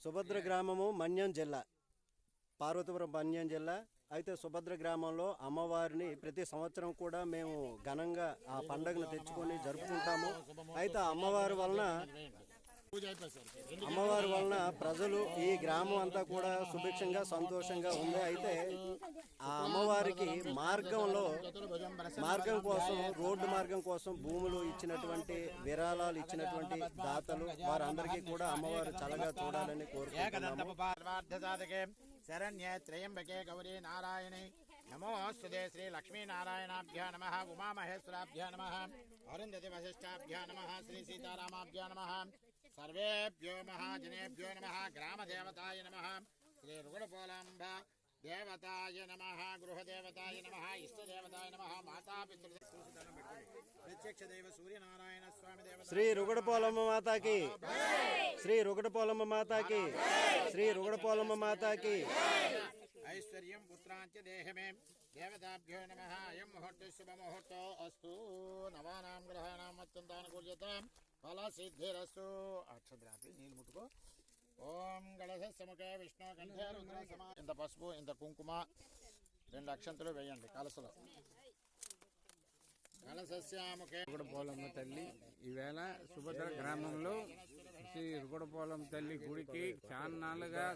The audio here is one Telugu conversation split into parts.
సుభద్ర గ్రామము మన్యం జిల్లా, పార్వతీపురం మన్యం జిల్లా. అయితే సుభద్ర గ్రామంలో అమ్మవారిని ప్రతి సంవత్సరం కూడా మేము ఘనంగా ఆ పండుగను తెచ్చుకొని జరుపుకుంటాము. అయితే అమ్మవారి వలన ప్రజలు ఈ గ్రామం అంతా కూడా సుభిక్షంగా సంతోషంగా ఉంది. అయితే ఆ అమ్మవారికి మార్గం కోసం, రోడ్డు మార్గం కోసం భూములు ఇచ్చినటువంటి, విరాళాలు ఇచ్చినటువంటి దాతలు వారందరికీ కూడా అమ్మవారు చల్లగా చూడాలని కోరుకుంటున్నాము. శరణ్యే త్రయంబకే గౌరీ నారాయణి నమోస్తుతే శ్రీ లక్ష్మీనారాయణాభ్యో నమః ఉమామహేశ్వరాభ్యో నమః అరుంధతి వశిష్టాభ్యో నమః శ్రీ సీతారామాభ్యో నమః సర్వేభ్యో మహాజనేభ్యో నమః గ్రామదేవతాయ నమః శ్రీ రుగడపోలాంబ దేవతాయ నమః గృహదేవతాయ నమః ఇష్టదేవతాయ నమః మాతాపితృ ప్రత్యక్ష దైవ సూర్యనారాయణ స్వామి దేవత శ్రీ రుగడపోలమ్మ మాతాకి, శ్రీ రుగడపోలమ్మ మాతాకి, శ్రీ రుగడపోలమ్మ మాతాకి. ఐశ్వర్యం పుత్రాంచ దేహమే దేవతాభ్యో నమః. అయం ముహూర్త శుభముహూర్తో అస్తు. నవానాం గ్రహాణాం అత్యంతానుకూల్యతాం ఫలసిద్ధిరస్తు. అక్షద్రాపి నీళ్ళు ముట్టుకో. ఓం గణసముఖే విష్ణు కంఠే రుద్ర సమా. ఇంత పసుపు, ఇంత కుంకుమ, 2 అక్షంతలు వేయండి కలసలో. రుగడపోలమ్మ తల్లి ఈవేళ సుభద్ర గ్రామంలో శ్రీ రుగడపోలమ్మ తల్లి గుడికి చాన్నాళ్ళుగా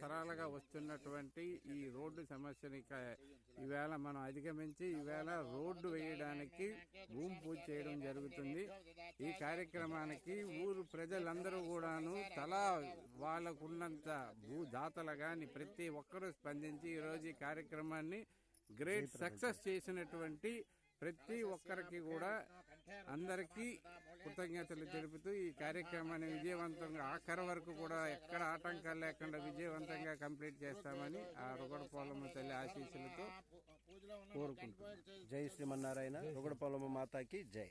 తరాలుగా వస్తున్నటువంటి ఈ రోడ్డు సమస్యని ఈవేళ మనం అధిగమించి ఈవేళ రోడ్డు వేయడానికి భూమి పూజ చేయడం జరుగుతుంది. ఈ కార్యక్రమానికి ఊరు ప్రజలందరూ కూడాను తలా వాళ్ళకున్నంత భూదాతలు గాని ప్రతి ఒక్కరూ స్పందించి ఈరోజు ఈ కార్యక్రమాన్ని గ్రేట్ సక్సెస్ చేసినటువంటి ప్రతి ఒక్కరికి కూడా అందరికీ కృతజ్ఞతలు తెలుపుతూ ఈ కార్యక్రమాన్ని విజయవంతంగా ఆఖరి వరకు కూడా ఎక్కడ ఆటంకాలు లేకుండా విజయవంతంగా కంప్లీట్ చేస్తామని ఆ రుగడపోలమ్మ తల్లి ఆశీస్సులతో కోరుకుంటున్నాం. జై శ్రీమన్నారాయణ. రుగడపోలమ్మ మాతాకి జై.